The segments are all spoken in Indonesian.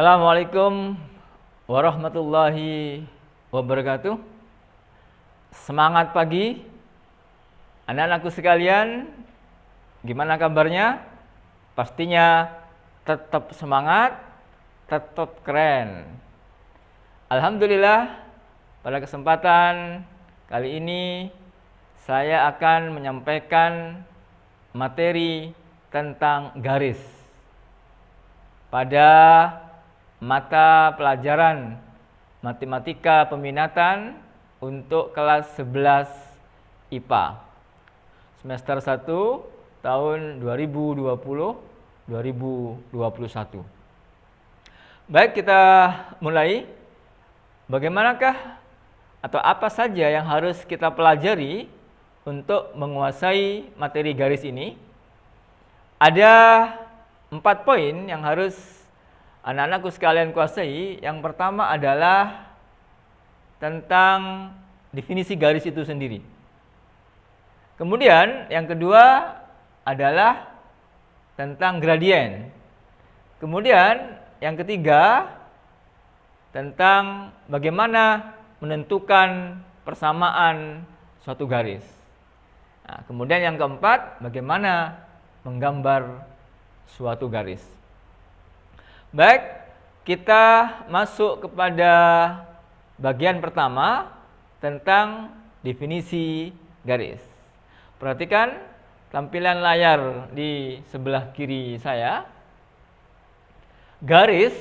Assalamualaikum warahmatullahi wabarakatuh. Semangat pagi anak-anakku sekalian. Gimana kabarnya? Pastinya tetap semangat, tetap keren. Alhamdulillah, pada kesempatan kali ini saya akan menyampaikan materi tentang garis pada mata pelajaran Matematika Peminatan untuk kelas 11 IPA semester 1 tahun 2020-2021. Baik, kita mulai. Bagaimanakah atau apa saja yang harus kita pelajari untuk menguasai materi garis ini? Ada 4 poin yang harus anak-anakku sekalian kuasai. Yang pertama adalah tentang definisi garis itu sendiri. Kemudian yang kedua adalah tentang gradien. Kemudian yang ketiga tentang bagaimana menentukan persamaan suatu garis. Nah, kemudian yang keempat, bagaimana menggambar suatu garis. Baik, kita masuk kepada bagian pertama tentang definisi garis. Perhatikan tampilan layar di sebelah kiri saya. Garis,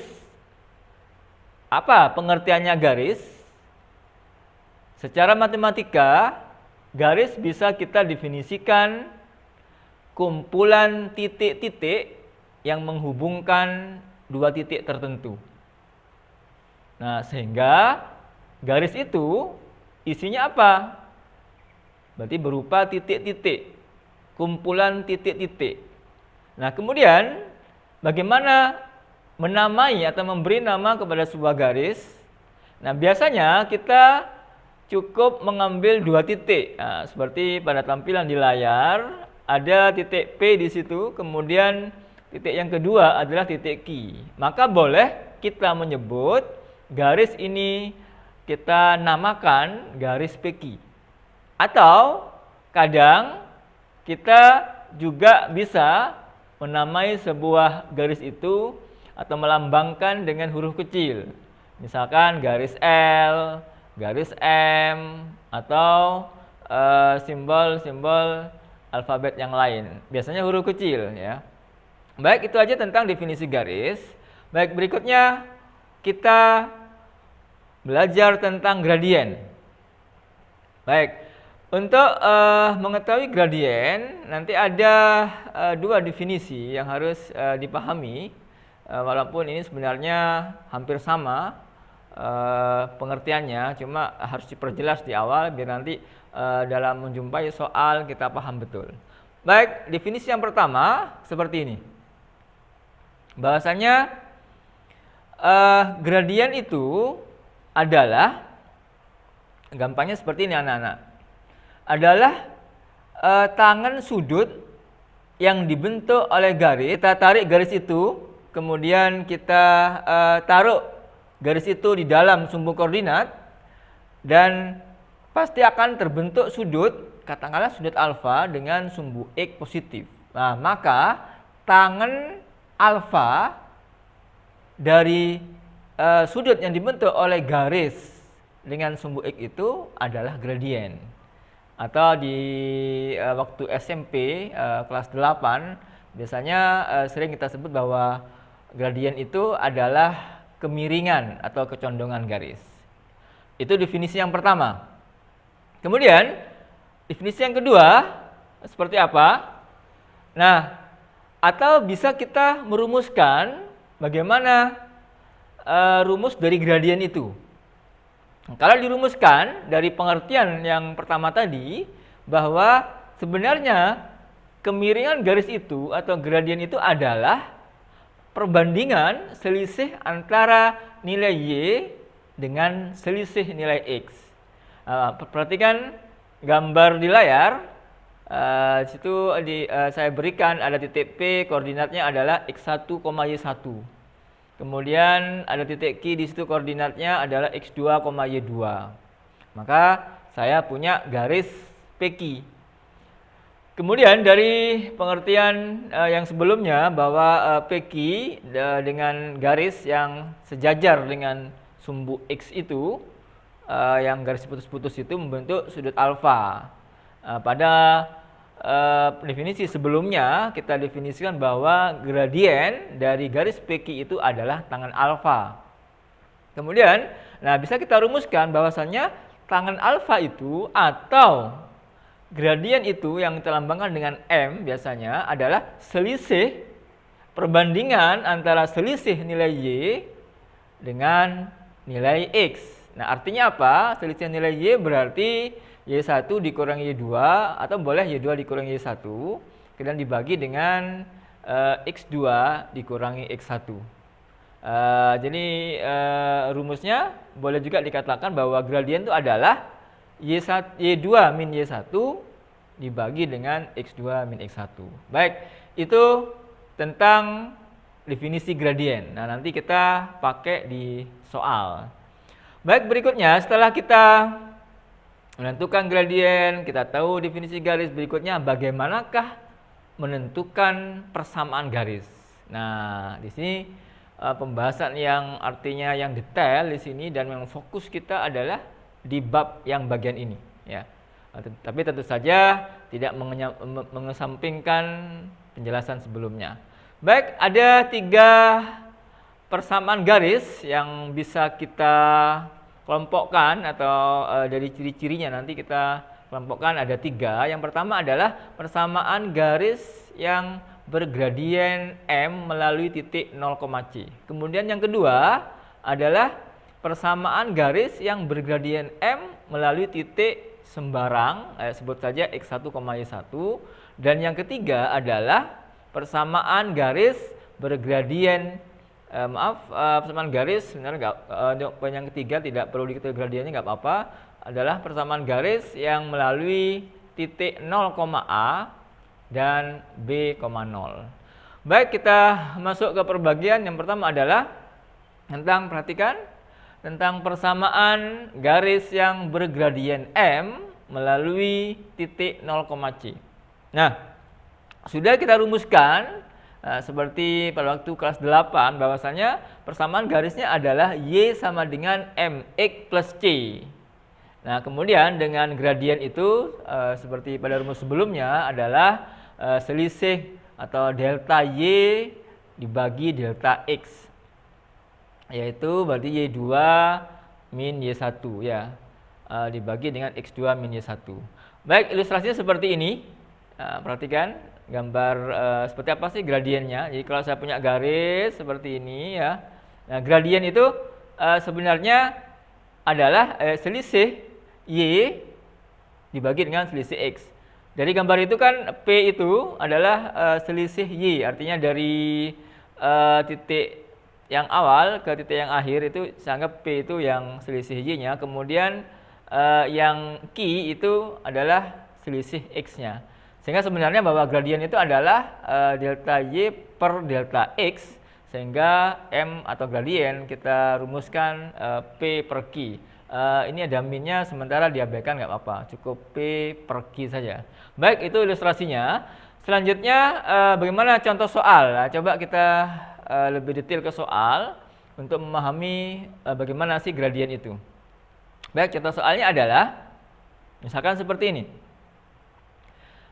apa pengertiannya garis? Secara matematika, garis bisa kita definisikan kumpulan titik-titik yang menghubungkan dua titik tertentu. Nah, sehingga garis itu isinya apa? Berarti berupa titik-titik, kumpulan titik-titik. Nah, kemudian bagaimana menamai atau memberi nama kepada sebuah garis? Nah, biasanya kita cukup mengambil dua titik. Nah, seperti pada tampilan di layar, ada titik P di situ, kemudian titik yang kedua adalah titik Q. Maka boleh kita menyebut garis ini kita namakan garis PQ. Atau kadang kita juga bisa menamai sebuah garis itu atau melambangkan dengan huruf kecil. Misalkan garis L, garis M, atau simbol-simbol alfabet yang lain. Biasanya huruf kecil ya. Baik, itu aja tentang definisi garis. Baik, berikutnya kita belajar tentang gradien. Baik, untuk mengetahui gradien nanti ada dua definisi yang harus dipahami. Walaupun ini sebenarnya hampir sama pengertiannya, cuma harus diperjelas di awal biar nanti dalam menjumpai soal kita paham betul. Baik, definisi yang pertama seperti ini. Bahwasanya gradien itu adalah, gampangnya seperti ini anak-anak, adalah tangan sudut yang dibentuk oleh garis. Kita tarik garis itu, kemudian kita taruh garis itu di dalam sumbu koordinat, dan pasti akan terbentuk sudut, katakanlah sudut alfa dengan sumbu X positif. Nah, maka tangan alfa dari sudut yang dibentuk oleh garis dengan sumbu X itu adalah gradien. Atau di waktu SMP kelas 8 biasanya sering kita sebut bahwa gradien itu adalah kemiringan atau kecondongan garis. Itu definisi yang pertama. Kemudian definisi yang kedua seperti apa? Nah, atau bisa kita merumuskan bagaimana rumus dari gradien itu. Kalau dirumuskan dari pengertian yang pertama tadi, bahwa sebenarnya kemiringan garis itu atau gradien itu adalah perbandingan selisih antara nilai Y dengan selisih nilai X. Perhatikan gambar di layar. Situ saya berikan ada titik P, koordinatnya adalah X1, Y1. Kemudian ada titik Q di situ, koordinatnya adalah X2, Y2. Maka saya punya garis PQ. Kemudian dari pengertian yang sebelumnya bahwa PQ dengan garis yang sejajar dengan sumbu X itu, yang garis putus-putus itu membentuk sudut alfa. Pada definisi sebelumnya kita definisikan bahwa gradien dari garis PQ itu adalah tangen alfa. Kemudian, bisa kita rumuskan bahwasannya tangen alfa itu atau gradien itu yang kita lambangkan dengan M biasanya adalah selisih perbandingan antara selisih nilai Y dengan nilai X. Nah, artinya apa? Selisih nilai Y berarti Y1 dikurangi Y2 atau boleh Y2 dikurangi Y1 kemudian dibagi dengan X2 dikurangi X1. Jadi rumusnya boleh juga dikatakan bahwa gradien itu adalah Y2 min Y1 dibagi dengan X2 min X1. Baik, itu tentang definisi gradien. Nah, nanti kita pakai di soal. Baik, berikutnya setelah kita menentukan gradien, kita tahu definisi garis, berikutnya bagaimanakah menentukan persamaan garis. Nah, di sini pembahasan yang artinya yang detail di sini dan yang fokus kita adalah di bab yang bagian ini, ya. Tapi tentu saja tidak mengesampingkan penjelasan sebelumnya. Baik, ada 3 persamaan garis yang bisa kita kelompokkan atau dari ciri-cirinya nanti kita kelompokkan ada 3. Yang pertama adalah persamaan garis yang bergradien M melalui titik 0, C. Kemudian yang kedua adalah persamaan garis yang bergradien M melalui titik sembarang, sebut saja X1, Y1. Dan yang ketiga adalah persamaan garis bergradien persamaan garis sebenarnya yang ketiga tidak perlu diketahui gradiennya, nggak apa-apa, adalah persamaan garis yang melalui titik 0, A dan B, 0. Baik, kita masuk ke perbagian. Yang pertama adalah perhatikan tentang persamaan garis yang bergradien M melalui titik 0, C. Nah, sudah kita rumuskan seperti pada waktu kelas 8 bahwasanya persamaan garisnya adalah Y sama dengan MX plus C. Nah, kemudian dengan gradien itu seperti pada rumus sebelumnya adalah selisih atau delta Y dibagi delta X, yaitu berarti Y2 min Y1 ya, dibagi dengan X2 min Y1. Baik, ilustrasinya seperti ini. Perhatikan gambar seperti apa sih gradiennya. Jadi kalau saya punya garis seperti ini ya. Nah, gradien itu sebenarnya adalah selisih Y dibagi dengan selisih X. Dari gambar itu kan P itu adalah selisih Y, artinya dari titik yang awal ke titik yang akhir itu saya anggap P itu yang selisih Y-nya. Kemudian yang Q itu adalah selisih X-nya. Sehingga sebenarnya bahwa gradien itu adalah delta Y per delta X, sehingga M atau gradien kita rumuskan P per Q. Ini ada minnya, sementara diabaikan nggak apa-apa, cukup P per Q saja. Baik, itu ilustrasinya. Selanjutnya bagaimana contoh soal? Nah, coba kita lebih detail ke soal untuk memahami bagaimana sih gradien itu. Baik, contoh soalnya adalah misalkan seperti ini.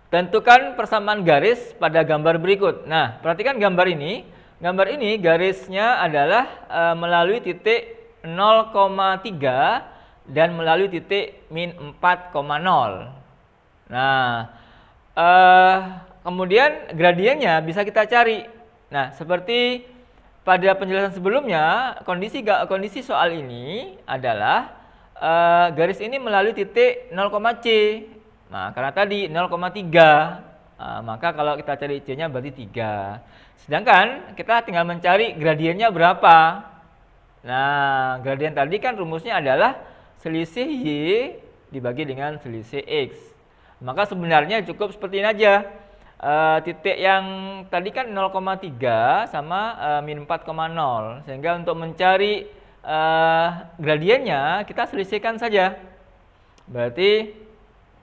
Tentukan persamaan garis pada gambar berikut. Nah, perhatikan gambar ini. Gambar ini garisnya adalah melalui titik 0,3 dan melalui titik min 4,0. Nah, kemudian gradiennya bisa kita cari. Nah, seperti pada penjelasan sebelumnya, kondisi soal ini adalah garis ini melalui titik 0, C. Nah, karena tadi 0,3, maka kalau kita cari C-nya berarti 3. Sedangkan kita tinggal mencari gradiennya berapa. Nah, gradien tadi kan rumusnya adalah selisih Y dibagi dengan selisih X. Maka sebenarnya cukup seperti ini aja. titik yang tadi kan 0,3 sama min 4,0, sehingga untuk mencari gradiennya kita selisihkan saja. Berarti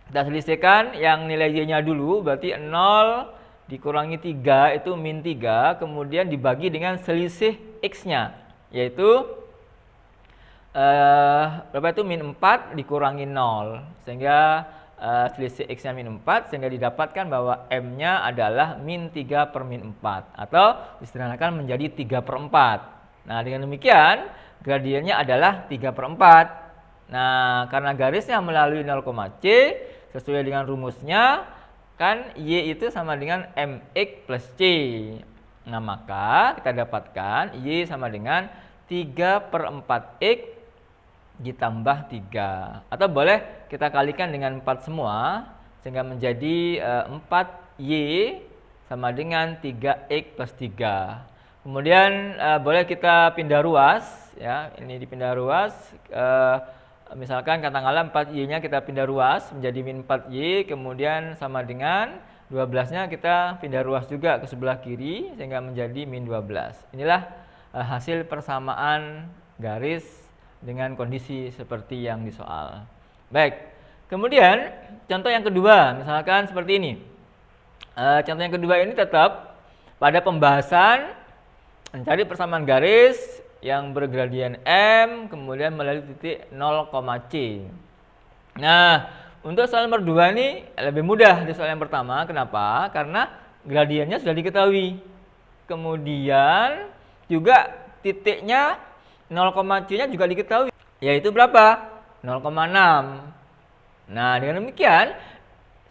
kita selisihkan yang nilai y-nya dulu, berarti 0 dikurangi 3 itu min 3, kemudian dibagi dengan selisih x-nya, yaitu berapa itu min 4 dikurangi 0, sehingga selisih x-nya min 4, sehingga didapatkan bahwa m-nya adalah min 3 per min 4, atau disederhanakan menjadi 3 per 4. Nah, dengan demikian gradiennya adalah 3 per 4. Nah, karena garisnya melalui 0,c, sesuai dengan rumusnya, kan y itu sama dengan mx plus c. Nah, maka kita dapatkan y sama dengan 3 per 4x ditambah 3. Atau boleh kita kalikan dengan 4 semua, sehingga menjadi 4y sama dengan 3x plus 3. Kemudian boleh kita pindah ruas, ya, ini dipindah ruas. Misalkan katakanlah 4y-nya kita pindah ruas menjadi min 4y, kemudian sama dengan 12-nya kita pindah ruas juga ke sebelah kiri, sehingga menjadi min 12. Inilah hasil persamaan garis dengan kondisi seperti yang disoal. Baik, kemudian contoh yang kedua, misalkan seperti ini. Contoh yang kedua ini tetap pada pembahasan mencari persamaan garis yang bergradien m, kemudian melalui titik 0,c. Nah, untuk soal nomor 2 ini lebih mudah dari soal yang pertama. Kenapa? Karena gradiennya sudah diketahui. Kemudian juga titiknya 0,c-nya juga diketahui, yaitu berapa? 0,6. Nah, dengan demikian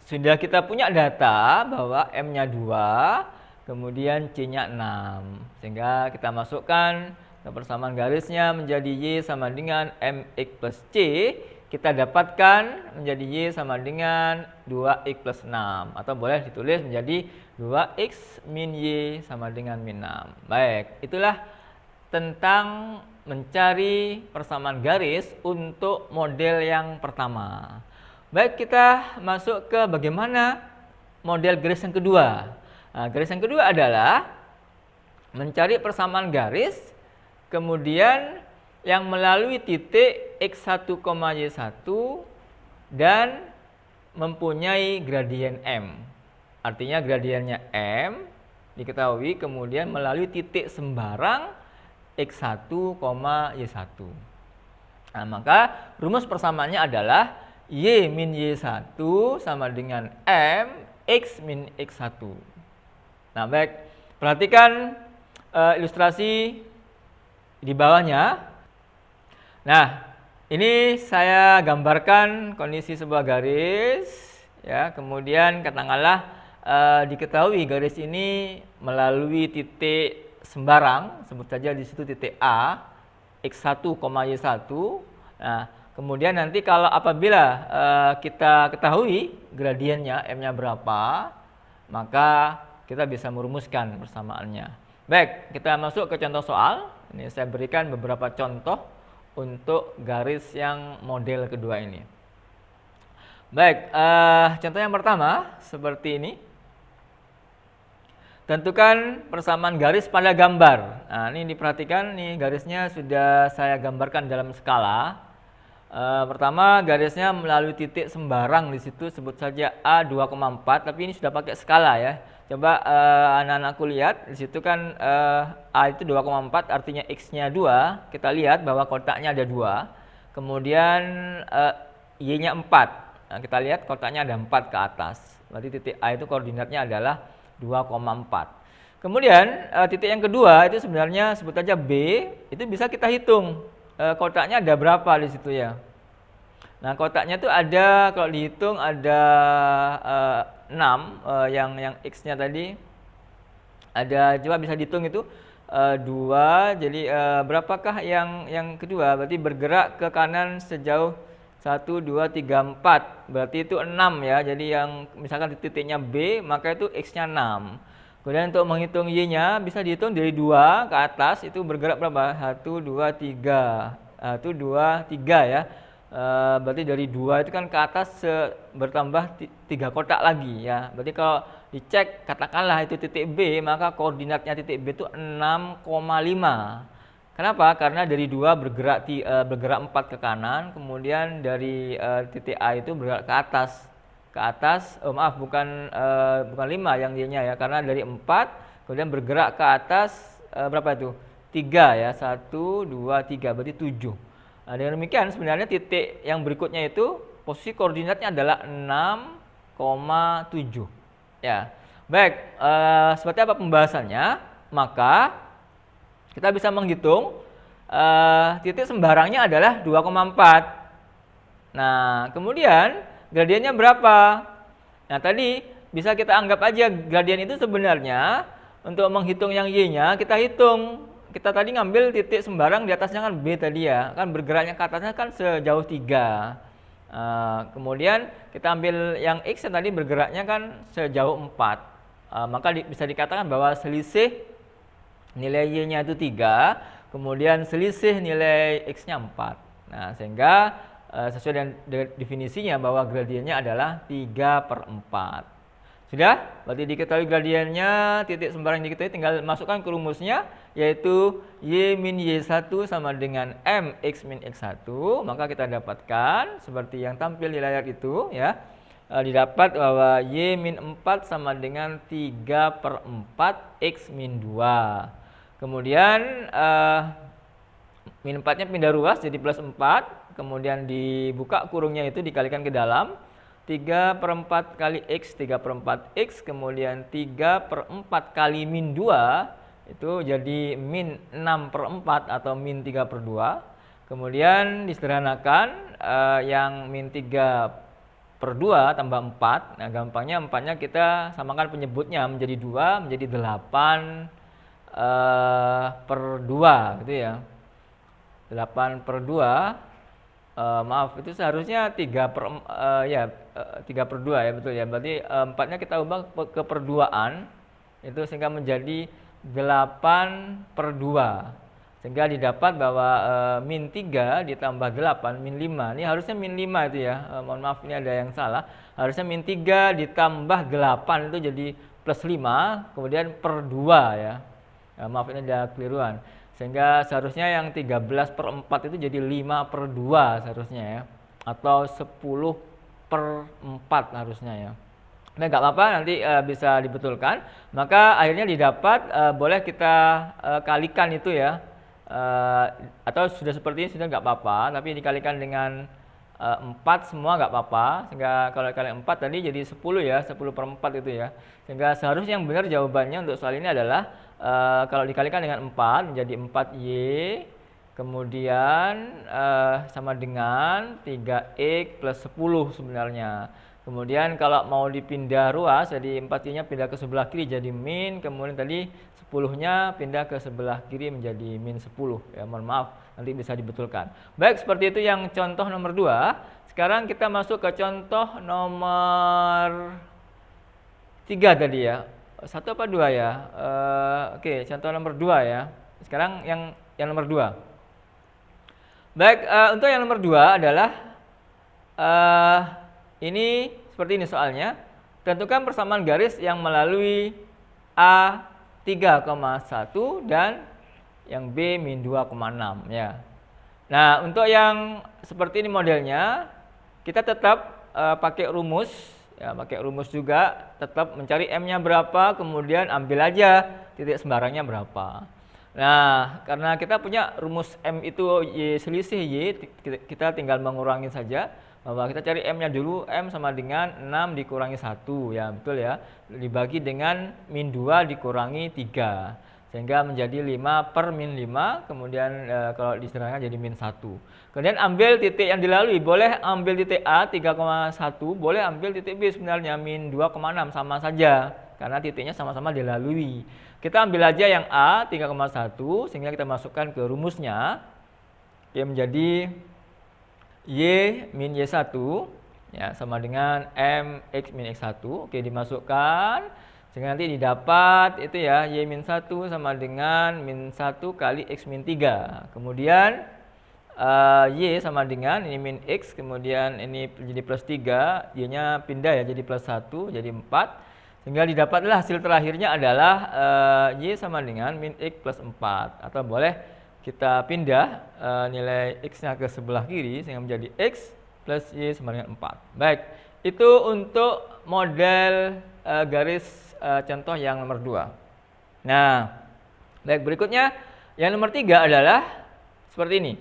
sudah kita punya data bahwa m-nya 2, kemudian c-nya 6. Sehingga kita masukkan persamaan garisnya menjadi y sama dengan mx plus c, kita dapatkan menjadi y sama dengan 2x plus 6, atau boleh ditulis menjadi 2x min y sama dengan min 6. Baik, itulah tentang mencari persamaan garis untuk model yang pertama. Baik, kita masuk ke bagaimana model garis yang kedua. Nah, garis yang kedua adalah mencari persamaan garis kemudian yang melalui titik x1, y1 dan mempunyai gradien m. Artinya gradiennya m diketahui, kemudian melalui titik sembarang x1, y1. Nah, maka rumus persamaannya adalah y min y1 sama dengan m x min x1. Nah, baik, perhatikan ilustrasi di bawahnya. Nah, ini saya gambarkan kondisi sebuah garis, ya. Kemudian katakanlah diketahui garis ini melalui titik sembarang, sebut saja di situ titik A, x1, y1. Nah, kemudian nanti kalau apabila kita ketahui gradiennya m-nya berapa, maka kita bisa merumuskan persamaannya. Baik, kita masuk ke contoh soal. Ini saya berikan beberapa contoh untuk garis yang model kedua ini. Baik, contoh yang pertama seperti ini. Tentukan persamaan garis pada gambar. Nah, ini diperhatikan, nih garisnya sudah saya gambarkan dalam skala. Pertama, garisnya melalui titik sembarang di situ, sebut saja A2,4, tapi ini sudah pakai skala, ya. Coba anak-anakku lihat, di situ kan A itu 2,4, artinya X-nya 2. Kita lihat bahwa kotaknya ada 2. Kemudian Y-nya 4. Nah, kita lihat kotaknya ada 4 ke atas. Berarti titik A itu koordinatnya adalah 2,4. Kemudian titik yang kedua itu sebenarnya sebut saja B, itu bisa kita hitung. Kotaknya ada berapa di situ, ya. Nah, kotaknya itu ada, kalau dihitung ada 6, yang X-nya tadi ada, coba bisa dihitung itu 2, jadi berapakah yang kedua? Berarti bergerak ke kanan sejauh 1, 2, 3, 4, berarti itu 6, ya. Jadi yang misalkan di titiknya B, maka itu X-nya 6. Kemudian untuk menghitung Y-nya bisa dihitung dari 2 ke atas, itu bergerak berapa? 1, 2, 3, 1, 2, 3, ya. berarti dari 2 itu kan ke atas bertambah 3 kotak lagi ya. Berarti kalau dicek katakanlah itu titik B, maka koordinatnya titik B itu 6,5. Kenapa? Karena dari 2 bergerak 4 ke kanan, kemudian dari titik A itu bergerak ke atas, bukan 5 yang Y-nya ya, karena dari 4 kemudian bergerak ke atas berapa itu? 3 ya, 1, 2, 3, berarti 7. Nah, dengan demikian sebenarnya titik yang berikutnya itu posisi koordinatnya adalah 6,7. Ya, baik. Seperti apa pembahasannya? Maka kita bisa menghitung titik sembarangnya adalah 2,4. Nah, kemudian gradiennya berapa? Nah, tadi bisa kita anggap aja gradien itu sebenarnya untuk menghitung yang Y-nya kita hitung. Kita tadi ngambil titik sembarang di atasnya kan B tadi ya, kan bergeraknya ke atasnya kan sejauh 3. Kemudian kita ambil yang X yang tadi bergeraknya kan sejauh 4. Maka bisa dikatakan bahwa selisih nilai Y-nya itu 3, kemudian selisih nilai X-nya 4. Nah, sehingga sesuai dengan definisinya bahwa gradiennya adalah 3/4. Sudah? Berarti diketahui gradiennya, titik sembarang diketahui, tinggal masukkan ke rumusnya, yaitu Y min Y1 sama dengan MX min X1. Maka kita dapatkan, seperti yang tampil di layar itu, ya, didapat bahwa Y min 4 sama dengan 3/4 X min 2. Kemudian, min 4-nya pindah ruas jadi plus 4, kemudian dibuka kurungnya itu dikalikan ke dalam, 3/4 kali X, 3/4 X, kemudian 3/4 kali min 2, itu jadi min 6/4 atau min 3/2. Kemudian disederhanakan, yang min 3/2 tambah 4, nah gampangnya 4-nya kita samakan penyebutnya menjadi 2, menjadi 8/2 gitu ya. 8/2. Maaf, itu seharusnya 3/2 ya, betul ya. Berarti 4-nya kita ubah ke perduaan itu sehingga menjadi 8/2. Sehingga didapat bahwa min 3 ditambah 8 min 5. Ini harusnya min 5 itu ya. Mohon maaf, ini ada yang salah. Harusnya min 3 ditambah 8 itu jadi plus 5, kemudian per 2 ya. Maaf, ini ada keliruan. Sehingga seharusnya yang 13/4 itu jadi 5/2 seharusnya ya. Atau 10/4 harusnya ya. Nah, nggak apa-apa, nanti bisa dibetulkan. Maka akhirnya didapat, boleh kita kalikan itu ya. Atau sudah seperti ini sudah nggak apa-apa, tapi dikalikan dengan 4 semua nggak apa-apa. Sehingga kalau kali 4 tadi jadi 10 ya, 10/4 itu ya. Sehingga seharusnya yang benar jawabannya untuk soal ini adalah kalau dikalikan dengan 4 menjadi 4Y, kemudian sama dengan 3X plus 10 sebenarnya. Kemudian kalau mau dipindah ruas, jadi 4Y-nya pindah ke sebelah kiri jadi min, kemudian tadi 10-nya pindah ke sebelah kiri menjadi min 10. Ya, mohon maaf, nanti bisa dibetulkan. Baik, seperti itu yang contoh nomor 2. Sekarang kita masuk ke contoh nomor 3 tadi ya. 1 apa 2 ya? Oke, contoh nomor 2 ya. Sekarang yang nomor 2. Baik, untuk yang nomor 2 adalah ini seperti ini soalnya. Tentukan persamaan garis yang melalui A 3,1 dan yang B min 2,6 ya. Nah, untuk yang seperti ini modelnya, kita tetap pakai rumus ya, pakai rumus juga, tetap mencari M-nya berapa, kemudian ambil aja titik sembarangnya berapa. Nah, karena kita punya rumus M itu Y selisih Y, kita tinggal mengurangi saja, bahwa kita cari M-nya dulu, M sama dengan 6 dikurangi 1, ya betul ya, dibagi dengan min 2 dikurangi 3. Sehingga menjadi 5 per min 5, kemudian kalau disederhanakan jadi min 1. Kemudian ambil titik yang dilalui, boleh ambil titik A 3,1, boleh ambil titik B sebenarnya min 2,6, sama saja. Karena titiknya sama-sama dilalui. Kita ambil aja yang A 3,1, sehingga kita masukkan ke rumusnya. Yang menjadi Y min Y1, ya, sama dengan MX min X1. Oke, dimasukkan. Sehingga nanti didapat itu ya, Y min 1 sama dengan min 1 kali X min 3. Kemudian Y sama dengan ini min X, kemudian ini jadi plus 3, Y-nya pindah ya jadi plus 1, jadi 4. Sehingga didapatlah hasil terakhirnya adalah Y sama dengan min X plus 4. Atau boleh kita pindah nilai X-nya ke sebelah kiri sehingga menjadi X plus Y sama dengan 4. Baik, itu untuk model garis contoh yang nomor 2. Nah, baik, berikutnya yang nomor 3 adalah seperti ini.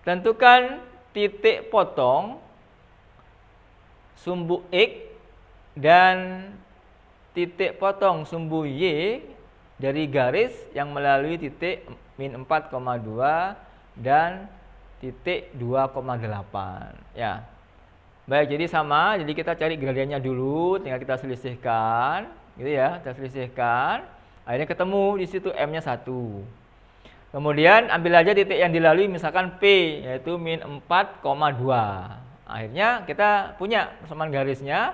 Tentukan titik potong sumbu X dan titik potong sumbu Y dari garis yang melalui titik min 4,2 dan titik 2,8. Ya. Baik, jadi sama. Jadi kita cari gradiennya dulu, tinggal kita selisihkan, gitu ya. Kita selisihkan. Akhirnya ketemu di situ M-nya 1. Kemudian ambil aja titik yang dilalui misalkan P, yaitu min 4,2. Akhirnya kita punya persamaan garisnya.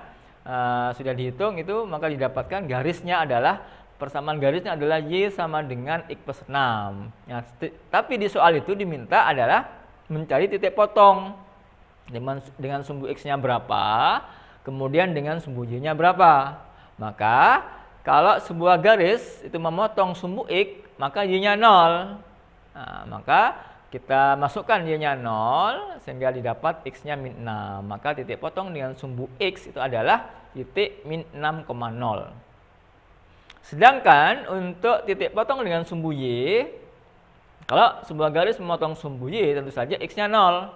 Sudah dihitung itu, maka didapatkan garisnya adalah persamaan garisnya adalah Y sama dengan X plus 6. Nah, tapi di soal itu diminta adalah mencari titik potong dengan sumbu X-nya berapa, kemudian dengan sumbu Y-nya berapa. Maka kalau sebuah garis itu memotong sumbu X, maka Y-nya 0. Nah, maka kita masukkan Y-nya 0 sehingga didapat X-nya min 6. Maka titik potong dengan sumbu X itu adalah titik min 6,0. Sedangkan untuk titik potong dengan sumbu Y, kalau sebuah garis memotong sumbu Y, tentu saja X-nya 0.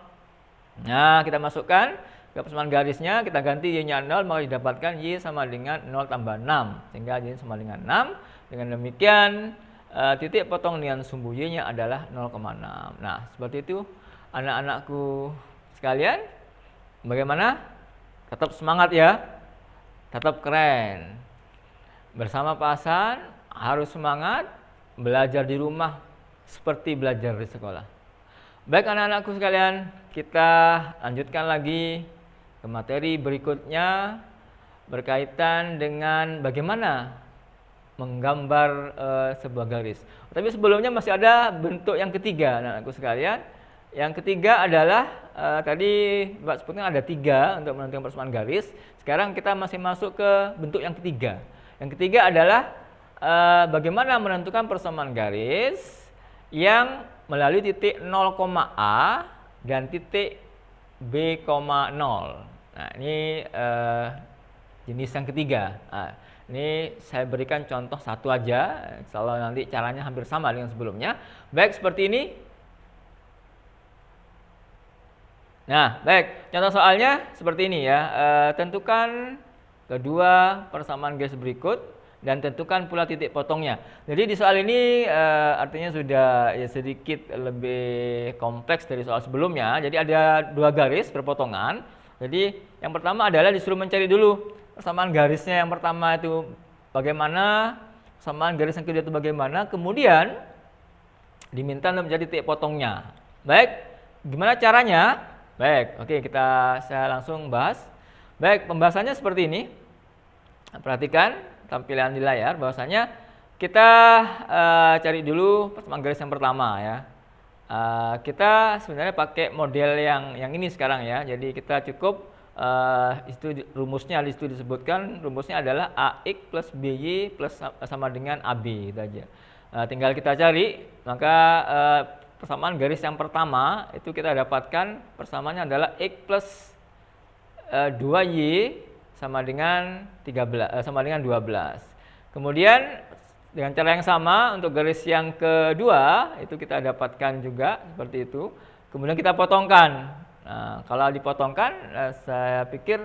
Nah, kita masukkan ke persamaan garisnya, kita ganti Y-nya 0, maka didapatkan Y sama dengan 0 tambah 6. Sehingga Y sama dengan 6. Dengan demikian, titik potong dengan sumbu Y-nya adalah 0,6. Nah, seperti itu anak-anakku sekalian. Bagaimana? Tetap semangat ya. Tetap keren. Bersama Pak Hasan harus semangat belajar di rumah seperti belajar di sekolah. Baik anak-anakku sekalian, kita lanjutkan lagi ke materi berikutnya berkaitan dengan bagaimana menggambar sebuah garis. Tapi sebelumnya masih ada bentuk yang ketiga anak-anakku sekalian. Yang ketiga adalah tadi Pak sebutkan ada 3 untuk menentukan persamaan garis. Sekarang kita masih masuk ke bentuk yang ketiga. Yang ketiga adalah bagaimana menentukan persamaan garis yang melalui titik 0,A dan titik B,0. Nah, ini jenis yang ketiga. Nah, ini saya berikan contoh satu aja, kalau nanti caranya hampir sama dengan sebelumnya. Baik, seperti ini. Nah, baik, contoh soalnya seperti ini ya. Tentukan kedua persamaan garis berikut dan tentukan pula titik potongnya. Jadi di soal ini artinya sudah ya sedikit lebih kompleks dari soal sebelumnya. Jadi ada 2 garis berpotongan. Jadi yang pertama adalah disuruh mencari dulu persamaan garisnya yang pertama itu bagaimana, persamaan garis yang kedua itu bagaimana, kemudian diminta untuk mencari titik potongnya. Baik, gimana caranya? Baik, oke, saya langsung bahas. Baik, pembahasannya seperti ini. Perhatikan tampilan di layar, bahwasanya kita cari dulu persamaan garis yang pertama ya. Kita sebenarnya pakai model yang ini sekarang ya. Jadi kita cukup itu rumusnya di situ disebutkan, rumusnya adalah AX plus BY plus sama dengan AB gitu aja. Tinggal kita cari, maka persamaan garis yang pertama itu kita dapatkan persamaannya adalah X plus 2Y sama dengan 12. Kemudian dengan cara yang sama untuk garis yang kedua itu kita dapatkan juga seperti itu. Kemudian kita potongkan. Nah, kalau dipotongkan, saya pikir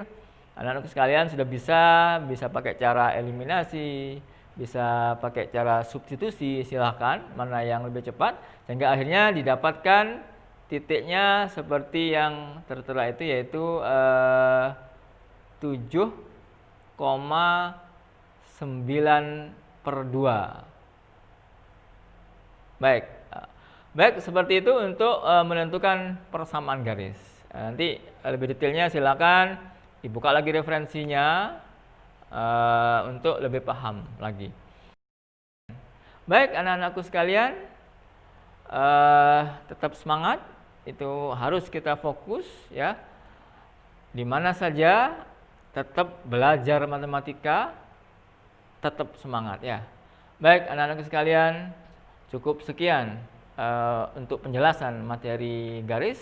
anak-anak sekalian sudah bisa pakai cara eliminasi, bisa pakai cara substitusi, silahkan mana yang lebih cepat, sehingga akhirnya didapatkan titiknya seperti yang tertera itu, yaitu 7,9/2. Baik, seperti itu untuk menentukan persamaan garis. Nanti lebih detailnya silakan dibuka lagi referensinya untuk lebih paham lagi. Baik anak-anakku sekalian, tetap semangat itu harus kita fokus ya. Di mana saja tetap belajar matematika, tetap semangat ya. Baik anak-anak sekalian, cukup sekian untuk penjelasan materi garis.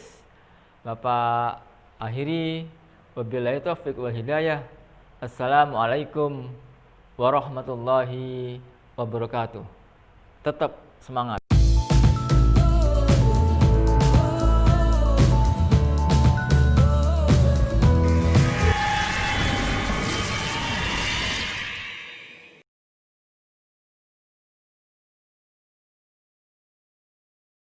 Bapak akhiri, wabillahi taufiq wal hidayah. Assalamualaikum warahmatullahi wabarakatuh. Tetap semangat.